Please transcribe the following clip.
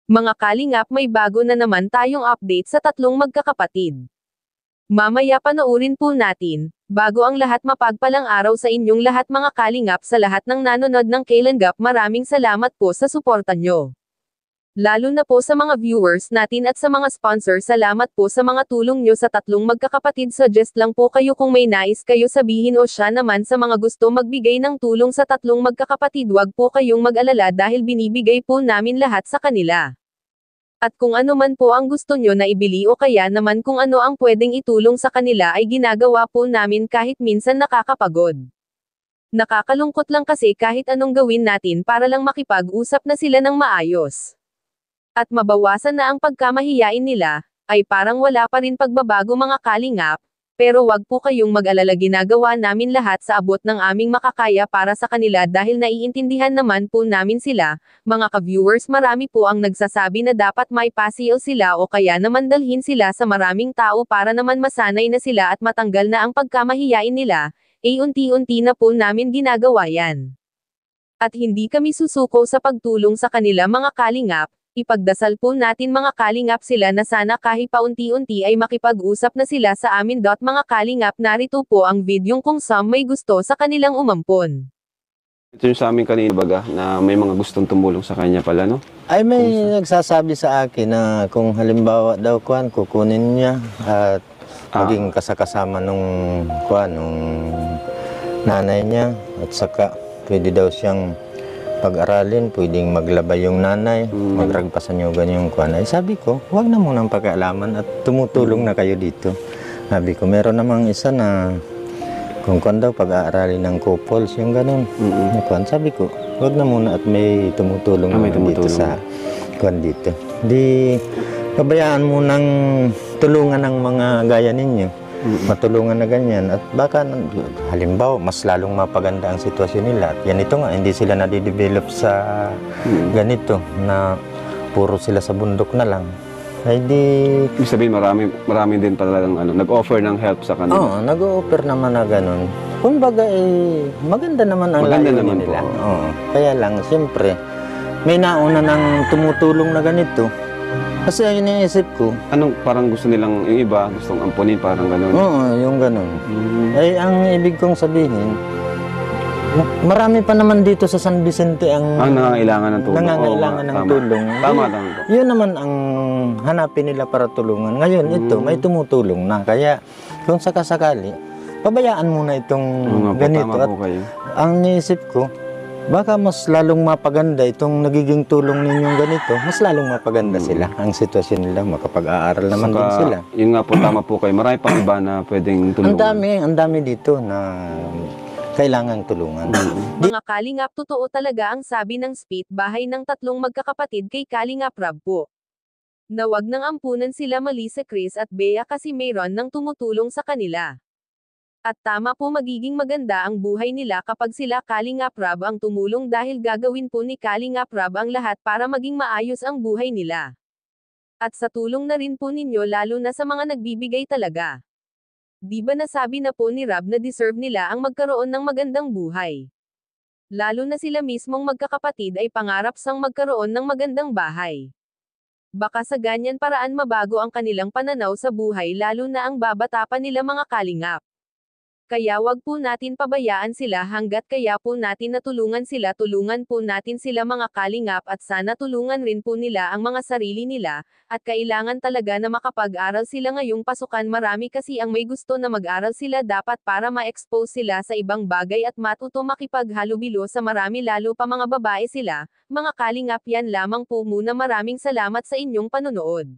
Mga kalingap, may bago na naman tayong update sa tatlong magkakapatid. Mamaya panoorin po natin. Bago ang lahat, mapagpalang araw sa inyong lahat mga kalingap. Sa lahat ng nanonood ng Kailangap, maraming salamat po sa suporta nyo. Lalo na po sa mga viewers natin at sa mga sponsor, salamat po sa mga tulong nyo sa tatlong magkakapatid. Suggest lang po kayo kung may nais kayo sabihin o siya naman sa mga gusto magbigay ng tulong sa tatlong magkakapatid. Wag po kayong mag-alala dahil binibigay po namin lahat sa kanila. At kung ano man po ang gusto nyo na ibili o kaya naman kung ano ang pwedeng itulong sa kanila ay ginagawa po namin kahit minsan nakakapagod. Nakakalungkot lang kasi kahit anong gawin natin para lang makipag-usap na sila ng maayos. At mabawasan na ang pagkamahiyain nila, ay parang wala pa rin pagbabago mga kalingap. Pero wag po kayong mag-alala, ginagawa namin lahat sa abot ng aming makakaya para sa kanila dahil naiintindihan naman po namin sila. Mga ka-viewers, marami po ang nagsasabi na dapat may pasil sila o kaya naman dalhin sila sa maraming tao para naman masanay na sila at matanggal na ang pagkamahiyain nila, unti-unti na po namin ginagawa yan. At hindi kami susuko sa pagtulong sa kanila mga kalingap. Ipagdasal po natin mga kalingap sila na sana kahit paunti-unti ay makipag-usap na sila sa amin. Mga kalingap, narito po ang videong kung saan may gusto sa kanilang umampon. Ito yung sa amin kanina baga, na may mga gustong tumulong sa kanya pala, no? Ay may nagsasabi sa akin na kung halimbawa daw kuan kukunin niya at maging kasakasama nung nanay niya at saka pwede daw siyang pag-aralin, pwedeng maglabay yung nanay, magragpasan yung ganyang kuan. Ay sabi ko, huwag na munang pag-aalaman at tumutulong na kayo dito. Sabi ko, meron namang isa na kung kuan daw pag-aaralin ng couples, yung ganun. Sabi ko, huwag na muna at may tumutulong dito sa kuan dito. Di pabayaan mo nang tulungan ng mga gaya ninyo. Matulungan na ganyan at baka halimbawa mas lalong mapaganda ang sitwasyon nila at yan ito nga hindi sila nadidevelop sa ganito na puro sila sa bundok na lang ay di Ibig sabihin marami din talagang nag-offer ng help sa kanila. Oo, nag-o-offer naman na ganun. Kumbaga maganda naman ang layunin nila. Oo, kaya lang siyempre may nauna ng tumutulong na ganito. Kasi ayun yung isip ko. Anong parang gusto nilang, yung iba, gustong ampunin, parang gano'n? Oo, yung gano'n. Ay, ang ibig kong sabihin, marami pa naman dito sa San Vicente ang nangangailangan ng tulong. Nangangailangan ng tulong. Tama lang. Yun naman ang hanapin nila para tulungan. Ngayon, ito, may tumutulong na. Kaya, kung sakasakali, pabayaan muna itong ganito. Tama po kayo. Ang niisip ko, baka mas lalong mapaganda itong nagiging tulong ninyong ganito, mas lalong mapaganda sila. Ang sitwasyon nila, makapag-aaral naman din sila. Yun nga po, tama po kayo. Marami pang iba na pwedeng tulungan. Ang dami dito na kailangang tulungan. Mga kalingap, totoo talaga ang sabi ng Spit Bahay ng tatlong magkakapatid kay Kalingap Rab po. Na wag nang ampunan sila Melissa, Chris at Bea kasi mayroon nang tumutulong sa kanila. At tama po, magiging maganda ang buhay nila kapag sila Kalingap Rab ang tumulong dahil gagawin po ni Kalingap Rab ang lahat para maging maayos ang buhay nila. At sa tulong na rin po ninyo lalo na sa mga nagbibigay talaga. Di ba nasabi na po ni Rab na deserve nila ang magkaroon ng magandang buhay? Lalo na sila mismong magkakapatid ay pangarap sang magkaroon ng magandang bahay. Baka sa ganyan paraan mabago ang kanilang pananaw sa buhay lalo na ang babata pa nila mga kalingap. Kaya wag po natin pabayaan sila hanggat kaya po natin natulungan sila, tulungan po natin sila mga kalingap at sana tulungan rin po nila ang mga sarili nila, at kailangan talaga na makapag-aral sila ngayong pasukan. Marami kasi ang may gusto na mag-aral sila dapat para ma-expose sila sa ibang bagay at matuto makipaghalubilo sa marami lalo pa mga babae sila. Mga kalingap, yan lamang po muna, maraming salamat sa inyong panonood.